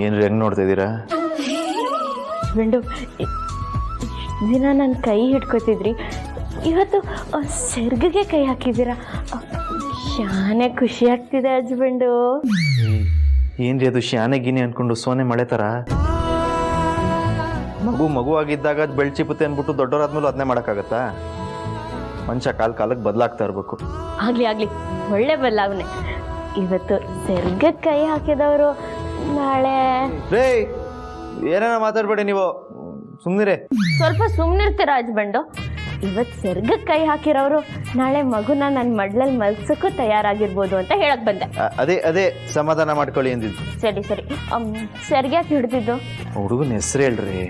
ಏನ್ರಿ ಹೆಂಗ್ ನೋಡ್ತಿದ್ದೀರಾ? ಬಿಂಡು, ದಿನ ನನ್ನ ಕೈ ಹಿಡ್ಕೊತಿದ್ರಿ, ಇವತ್ತು ಸೆರ್ಗಿಗೆ ಕೈ ಹಾಕಿದ್ದೀರಾ. ಶಾನೆ ಖುಷಿ ಆಗ್ತಿದೆ ಹಸ್ಬೆಂಡು. ಏನ್ರಿ ಅದು ಶಾನೆ ಗಿನಿ ಅನ್ಕೊಂಡು ಸೋನೆ ಮಳೆ ತರ? ಮಗು ಆಗಿದ್ದಾಗ ಅದು ಬೆಳ್ಚಿಪುತ್ತೆ ಅನ್ಬಿಟ್ಟು ದೊಡ್ಡವರಾದ್ಮೇಲೆ ಅದನ್ನೇ ಮಾಡೋಕ್ಕಾಗತ್ತಾ? ಮನುಷ್ಯ ಕಾಲಕ್ಕೆ ಬದಲಾಗ್ತಾ ಇರ್ಬೇಕು. ಆಗ್ಲಿ ಒಳ್ಳೆ ಬದಲಾವಣೆ. ಇವತ್ತು ಸೆರ್ಗಕ್ಕೆ ಕೈ ಹಾಕಿದವರು ನಾಳೆ ರೇ ಏನೇನ ಮಾತಾಡ್ಬೇಡಿ ನೀವು, ಸುಮ್ಮನಿರೇ. ಸ್ವಲ್ಪ ಸುಮ್ಮನಿರ್ತೀರ ಹಸ್ಬೆಂಡು. ಇವತ್ತು ಸೆರ್ಗಕ್ಕೆ ಕೈ ಹಾಕಿರೋರು ನಾಳೆ ಮಗುನ ನನ್ನ ಮಡ್ಲಲ್ಲಿ ಮಲ್ಸಕ್ಕೂ ತಯಾರಾಗಿರ್ಬೋದು ಅಂತ ಹೇಳಕ್ ಬಂದೆ. ಅದೇ ಸಮಾಧಾನ ಮಾಡ್ಕೊಳ್ಳಿ ಅಂದಿದ್ದು. ಸರಿ ಸೆರ್ಗ್ಯಾಕೆ ಹಿಡ್ದಿದ್ದು? ಹುಡುಗನ ಹೆಸರು ಹೇಳ್ರಿ.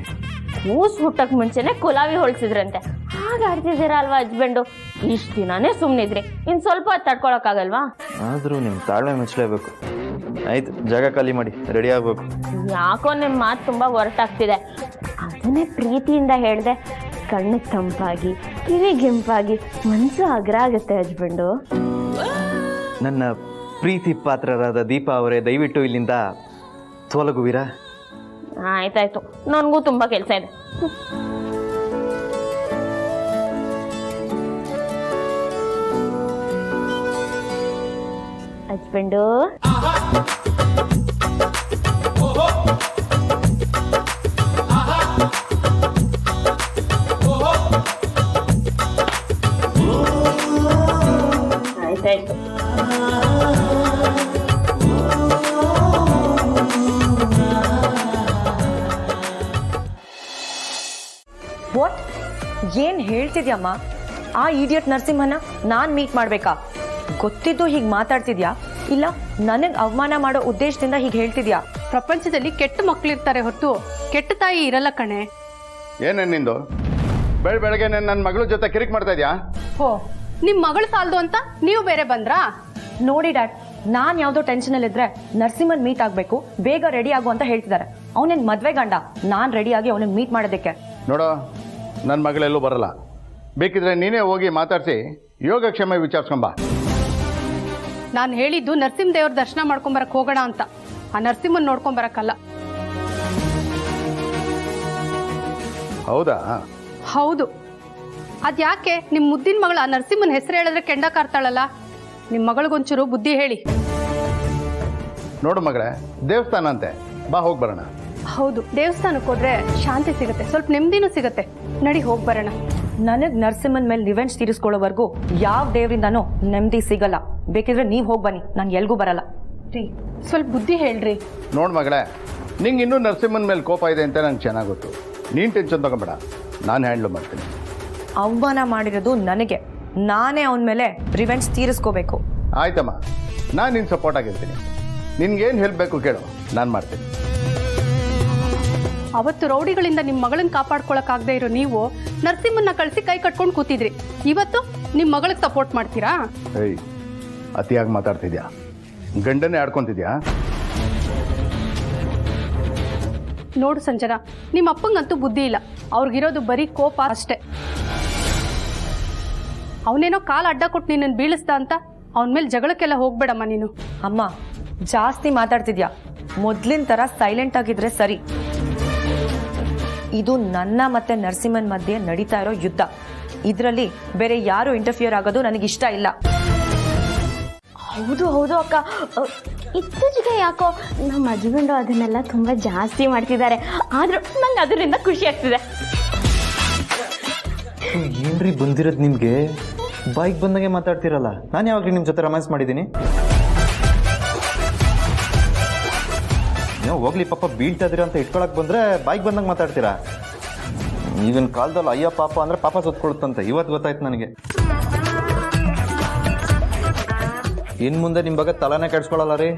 ಕೂಸ್ ಹುಟ್ಟಕ್ ಮುಂಚೆನೆ ಕುಲಾವಿ ಹೊಳ್ಸಿದ್ರಂತೆ. ಹಾಗೆ ಆಡ್ತಿದ್ದೀರಾ ಅಲ್ವಾ ಹಸ್ಬೆಂಡು? ಇಷ್ಟು ದಿನಾನೇ ಸುಮ್ಮನಿದ್ರಿ, ಇನ್ನು ಸ್ವಲ್ಪ ಹೊತ್ತು ತಡ್ಕೊಳಕ್ಕಾಗಲ್ವಾ? ಆದರೂ ನಿಮ್ಮ ತಾಳ್ಮೆ ಮೆಚ್ಚಲೇಬೇಕು. ಆಯ್ತು, ಜಾಗ ಖಾಲಿ ಮಾಡಿ, ರೆಡಿ ಆಗ್ಬೇಕು. ಯಾಕೋ ನಿಮ್ಮ ಮಾತು ತುಂಬ ಹೊರಟಾಗ್ತಿದೆ. ಅದನ್ನೇ ಪ್ರೀತಿಯಿಂದ ಹೇಳಿದೆ, ಕಣ್ಣು ತಂಪಾಗಿ ಕಿವಿಗೆಂಪಾಗಿ ಮನಸ್ಸು ಅಗ್ರ ಆಗುತ್ತೆ ಹಸ್ಬೆಂಡು. ನನ್ನ ಪ್ರೀತಿ ಪಾತ್ರರಾದ ದೀಪಾ ಅವರೇ, ದಯವಿಟ್ಟು ಇಲ್ಲಿಂದ ತೊಲಗುವಿರಾ? ಆಯ್ತಾಯ್ತು, ನನಗೂ ತುಂಬ ಕೆಲಸ ಇದೆ. ಹಸ್ಬೆಂಡು, ಆಯ್ತಾಯ್ತು. ವಾಟ್? ಏನು ಹೇಳ್ತಿದ್ಯಮ್ಮ? ಆ ಇಡಿಯಟ್ ನರಸಿಂಹನ ನಾನು ಮೀಟ್ ಮಾಡಬೇಕಾ? ಗೊತ್ತಿದ್ದು ಹೀಗೆ ಮಾತಾಡ್ತಿದ್ಯಾ, ಇಲ್ಲ ನನಗೆ ಅವಮಾನ ಮಾಡೋ ಉದ್ದೇಶದಿಂದ ಹೀಗೆ ಹೇಳ್ತಿದ್ಯಾ? ಪ್ರಪಂಚದಲ್ಲಿ ಕೆಟ್ಟ ಮಕ್ಕಳಿರ್ತಾರೆ ಹೊರತು ಕೆಟ್ಟ ತಾಯಿ ಇರಲ್ಲ ಕಣೆ. ಏನೇನು ನಿಂದು? ಬೆಳಗ್ಗೆ ನನ್ನ ಮಗಳ ಜೊತೆ ಕಿರಿಕ್ ಮಾಡ್ತಾ ಇದೆಯಾ? ಹೋ, ನಿಮ್ಮ ಮಗಳು ಸಾಲದು ಅಂತ ನೀವು ಬೇರೆ ಬಂದ್ರಾ? ನೋಡಿ ಡ್ಯಾಡ್, ನಾನು ಯಾವುದೋ ಟೆನ್ಷನಲ್ಲಿದ್ದರೆ ನರಸಿಂಹನ್ ಮೀಟ್ ಆಗಬೇಕು, ಬೇಗ ರೆಡಿ ಆಗು ಅಂತ ಹೇಳ್ತಿದ್ದಾರೆ. ಅವನೇನು ಮದುವೆ ಗಂಡ, ನಾನು ರೆಡಿಯಾಗಿ ಅವನಿಗೆ ಮೀಟ್ ಮಾಡೋದಕ್ಕೆ. ನೋಡೋ, ನನ್ನ ಮಗಳೆಲ್ಲೂ ಬರಲ್ಲ. ಬೇಕಿದ್ರೆ ನೀನೇ ಹೋಗಿ ಮಾತಾಡಿಸಿ ಯೋಗಕ್ಷೇಮ ವಿಚಾರಿಸ್ಕೊಂಬ. ನಾನು ಹೇಳಿದ್ದು ನರಸಿಂಹ ದೇವ್ರ ದರ್ಶನ ಮಾಡ್ಕೊಂಬರಕ್ಕೆ ಹೋಗೋಣ ಅಂತ, ಆ ನರಸಿಂಹನ್ ನೋಡ್ಕೊಂಬರಕ್ಕಲ್ಲ. ಹೌದಾ? ಹೌದು. ಅದ್ಯಾಕೆ ನಿಮ್ಮ ಮುದ್ದಿನ ಮಗಳು ಆ ನರಸಿಂಹನ ಹೆಸರು ಹೇಳಿದ್ರೆ ಕೆಂಡ ಕಾರ್ತಾಳಲ್ಲ? ನಿಮ್ಮ ಮಗಳಿಗೊಂಚೂರು ಬುದ್ಧಿ ಹೇಳಿ. ನೋಡು ಮಗಳೇ, ದೇವಸ್ಥಾನ ಅಂತೆ, ಬಾ ಹೋಗಿ ಬರೋಣ. ಹೌದು, ದೇವಸ್ಥಾನಕ್ಕೆ ಹೋದ್ರೆ ಶಾಂತಿ ಸಿಗುತ್ತೆ, ಸ್ವಲ್ಪ ನೆಮ್ಮದಿನೂ ಸಿಗುತ್ತೆ. ನಡಿ ಹೋಗಿ ಬರೋಣ. ನನಗೆ ನರಸಿಂಹನ್ ಮೇಲೆ ರಿವೆಂಜ್ ತೀರಿಸ್ಕೊಳ್ಳೋವರೆಗೂ ಯಾವ ದೇವರಿಂದನೂ ನೆಮ್ಮದಿ ಸಿಗಲ್ಲ. ಬೇಕಿದ್ರೆ ನೀವು ಹೋಗಿ ಬನ್ನಿ, ನಾನು ಎಲ್ಗೂ ಬರಲ್ಲ. ರೀ, ಸ್ವಲ್ಪ ಬುದ್ಧಿ ಹೇಳ್ರಿ. ನೋಡು ಮಗಳೇ, ನಿಂಗೆ ಇನ್ನೂ ನರಸಿಂಹನ ಮೇಲೆ ಕೋಪ ಇದೆ ಅಂತ ನಂಗೆ ಚೆನ್ನಾಗಿ ಗೊತ್ತು. ನೀನು ಟೆನ್ಷನ್ ತಗೊಂಬೇಡ, ನಾನು ಹ್ಯಾಂಡ್ಲ್ ಮಾಡ್ತೀನಿ. ಅವಮಾನ ಮಾಡಿರೋದು ನನಗೆ, ನಾನೇ ಅವನ ಮೇಲೆ ರಿವೆಂಜ್ ತೀರಿಸ್ಕೋಬೇಕು. ಆಯ್ತಮ್ಮ, ನಾನು ನಿನ್ನ ಸಪೋರ್ಟ್ ಆಗಿರ್ತೀನಿ. ನಿನ್ಗೇನು ಹೆಲ್ಪ್ ಬೇಕು ಕೇಳು, ನಾನು ಮಾಡ್ತೀನಿ. ಅವತ್ತು ರೌಡಿಗಳಿಂದ ನಿಮ್ಮ ಮಗಳನ್ನ ಕಾಪಾಡ್ಕೊಳಕ್ಕಾಗದೇ ಇರೋ ನೀವು ನರಸಿಂಹನ್ನ ಕಳಿಸಿ ಕೈ ಕಟ್ಕೊಂಡು ಕೂತಿದ್ರಿ. ಇವತ್ತು ನಿಮ್ಮ ಮಗಳಿಗೆ ಸಪೋರ್ಟ್ ಮಾಡ್ತೀರಾ? ಏಯ್, ಅತಿಯಾಗಿ ಮಾತಾಡ್ತಿದ್ಯಾ? ಗಂಡನೇ ಆಡ್ಕೊಂತಿದ್ಯಾ? ನೋಡು ಸಂಜನಾ, ನಿಮ್ಮ ಅಪ್ಪಂಗಂತೂ ಬುದ್ಧಿ ಇಲ್ಲ, ಅವ್ರಿಗಿರೋದು ಬರೀ ಕೋಪ ಅಷ್ಟೇ. ಅವನೇನೋ ಕಾಲು ಅಡ್ಡ ಕೊಟ್ಟು ನಿನ್ನನ್ನು ಬೀಳಿಸ್ದ ಅಂತ ಅವನ ಮೇಲೆ ಜಗಳಕ್ಕೆಲ್ಲ ಹೋಗ್ಬೇಡಮ್ಮ ನೀನು. ಅಮ್ಮ, ಜಾಸ್ತಿ ಮಾತಾಡ್ತಿದ್ಯಾ. ಮೊದ್ಲಿನ ಥರ ಸೈಲೆಂಟ್ ಆಗಿದ್ರೆ ಸರಿ. ಇದು ನನ್ನ ಮತ್ತೆ ನರಸಿಂಹನ್ ಮಧ್ಯೆ ನಡೀತಾ ಇರೋ ಯುದ್ಧ. ಇದರಲ್ಲಿ ಬೇರೆ ಯಾರು ಇಂಟರ್ಫಿಯರ್ ಆಗೋದು ನನಗಿಷ್ಟ ಇಲ್ಲ. ಹೌದು ಅಕ್ಕ, ಇತ್ತೀಚೆಗೆ ಯಾಕೋ ನಮ್ಮ ಹಸ್ಬೆಂಡು ಅದನ್ನೆಲ್ಲ ತುಂಬ ಜಾಸ್ತಿ ಮಾಡ್ತಿದ್ದಾರೆ. ಆದರೂ ನಂಗೆ ಅದರಿಂದ ಖುಷಿ ಆಗ್ತಿದೆ. ಏನ್ರಿ ಬಂದಿರೋದು ನಿಮಗೆ? ಬಾಯಿಗೆ ಬಂದಂಗೆ ಮಾತಾಡ್ತಿರಲ್ಲ. ನಾನು ಯಾವಾಗಲೂ ನಿಮ್ಮ ಜೊತೆ ರೊಮ್ಯಾನ್ಸ್ ಮಾಡಿದ್ದೀನಿ? ನೀವು ಹೋಗ್ಲಿ ಪಾಪ ಬೀಳ್ತಾ ಇದೀರ ಅಂತ ಇಟ್ಕೊಳಕ್ ಬಂದ್ರೆ ಬಾಯಿಗೆ ಬಂದಂಗೆ ಮಾತಾಡ್ತೀರಾ? ಈಗಿನ ಕಾಲದಲ್ಲಿ ಅಯ್ಯ ಪಾಪ ಅಂದ್ರೆ ಪಾಪ ಸುತ್ಕೊಳುತ್ತಂತೆ. ಇವತ್ತು ಗೊತ್ತಾಯ್ತು ನನಗೆ. ಇನ್ನು ಮುಂದೆ ನಿಮ್ಮ ಬಗ್ಗೆ ತಲೆನೇ ಕೆಡ್ಸ್ಕೊಳಲ್ಲ ರೀ.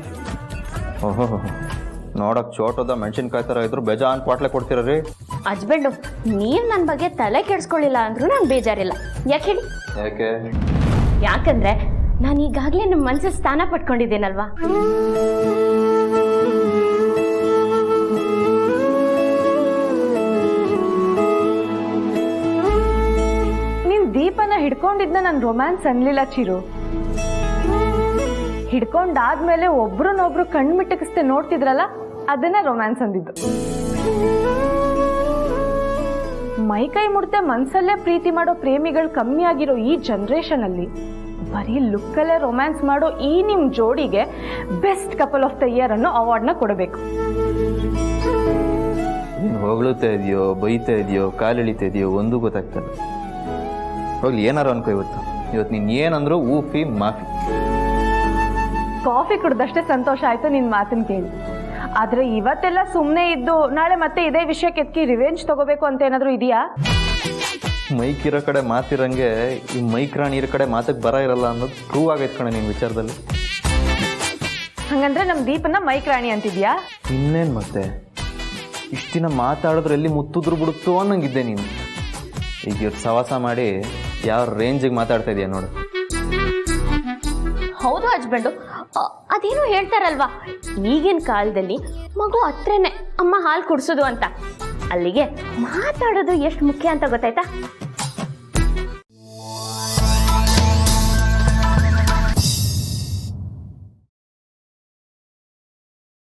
ಓಹೋ, ನೋಡಕ್ ಚೋಟದ ಮೆಣಸಿನ್ಕಾಯಿ ಥರ ಇದ್ರು ಬೇಜಾನ್ ಕ್ವಾಟ್ಲೆ ಕೊಡ್ತೀರ ರೀ. ಹಸ್ಬೆಂಡು, ನೀವು ನನ್ನ ಬಗ್ಗೆ ತಲೆ ಕೆಡಿಸ್ಕೊಳ್ಳಿಲ್ಲ ಅಂದ್ರೂ ನಂಗೆ ಬೇಜಾರಿಲ್ಲ. ಯಾಕೆ ಹೇಳಿ? ಯಾಕಂದ್ರೆ ನಾನು ಈಗಾಗಲೇ ನಿಮ್ಮ ಮನಸ್ಸು ಸ್ಥಾನ ಪಡ್ಕೊಂಡಿದ್ದೇನಲ್ವಾ. ನೀನ್ ದೀಪನ ಹಿಡ್ಕೊಂಡಿದ್ನ ನಾನು ರೊಮ್ಯಾನ್ಸ್ ಅನ್ಲಿಲ್ಲ ಚಿರು. ಹಿಡ್ಕೊಂಡಾದ್ಮೇಲೆ ಒಬ್ರನ್ನೊಬ್ರು ಕಣ್ಮಿಟ್ಟಕಿಸ್ತೆ ನೋಡ್ತಿದ್ರಲ್ಲ, ಅದನ್ನ ರೊಮ್ಯಾನ್ಸ್ ಅಂದಿದ್ದು. ಮೈ ಕೈ ಮುಡ್ತೆ ಮನ್ಸಲ್ಲೇ ಪ್ರೀತಿ ಮಾಡೋ ಪ್ರೇಮಿಗಳು ಕಮ್ಮಿ ಆಗಿರೋ ಈ ಜನ್ರೇಷನ್ ಅಲ್ಲಿ ಬರೀ ಲುಕ್ಕಲ್ಲೇ ರೊಮ್ಯಾನ್ಸ್ ಮಾಡೋ ಈ ನಿಮ್ ಜೋಡಿಗೆ best couple of the year ಅನ್ನೋ ಅವಾರ್ಡ್ನ ಕೊಡಬೇಕು. ನೀನು ಹೊಗಳುತ್ತಾ ಇದೆಯೋ ಬೈತಾ ಇದೆಯೋ ಕಾಲೆಳಿತಾ ಇದೆಯೋ ಒಂದೂ ಗೊತ್ತಾಗ್ತದೆ. ಹೋಗ್ಲಿ ಏನಾರು ಅನ್ಕೋ ಇವತ್ತು ನೀನು ಏನಂದ್ರು ಊಫಿ ಮಾಫಿ. ಕಾಫಿ ಕುಡ್ದಷ್ಟೇ ಸಂತೋಷ ಆಯ್ತು ನಿನ್ ಮಾತನ್ನ ಕೇಳಿ. ಆದ್ರೆ ಇವತ್ತೆಲ್ಲ ಸುಮ್ಮನೆ ಇದ್ದು ನಾಳೆ ಮತ್ತೆ ಇದೇ ವಿಷಯಕ್ಕೆ ಎತ್ತಿ ರಿವೆಂಜ್ ತಗೋಬೇಕು ಅಂತ ಏನಾದ್ರು ಇದೆಯಾ? ಮೈಕ್ ಇರೋ ಕಡೆ ಮಾತಿರಂಗೆ ಈ ಮೈಕ್ ರಾಣಿ ಇರೋ ಕಡೆ ಮಾತಕ್ಕೆ ಬರ ಇರಲ್ಲ ಅನ್ನೋದು ಪ್ರೂವ್ ಆಗೈತೆ ಕಣೆ ನಿನ್ನ ವಿಚಾರದಲ್ಲಿ. ಹಂಗಂದ್ರೆ ನಮ್ ದೀಪನ್ನ ಮೈಕ್ ರಾಣಿ ಅಂತಿದ್ಯಾ? ಇನ್ನೇನು ಮತ್ತೆ ಇಷ್ಟು ದಿನ ಮಾತಾಡಿದ್ರೆ ಎಲ್ಲಿ ಮುತ್ತಿದ್ರು ಬಿಡುತ್ತೋ ಅನ್ನಂಗಿದ್ದೆ ನೀನು. ಈಗ ಇವತ್ತು ಸವಾಸ ಮಾಡಿ ಯಾವ ರೇಂಜಿಗೆ ಮಾತಾಡ್ತಾ ಇದೆಯಾ ನೋಡು. ಹೌದು ಹಸ್ಬೆಂಡು, ಅದೇನೋ ಹೇಳ್ತಾರಲ್ವಾ, ಈಗಿನ ಕಾಲದಲ್ಲಿ ಮಗು ಹತ್ರನೇ ಅಮ್ಮ ಹಾಲು ಕುಡಿಸೋದು ಅಂತ. ಅಲ್ಲಿಗೆ ಮಾತಾಡೋದು ಎಷ್ಟು ಮುಖ್ಯ ಅಂತ ಗೊತ್ತಾಯ್ತಾ?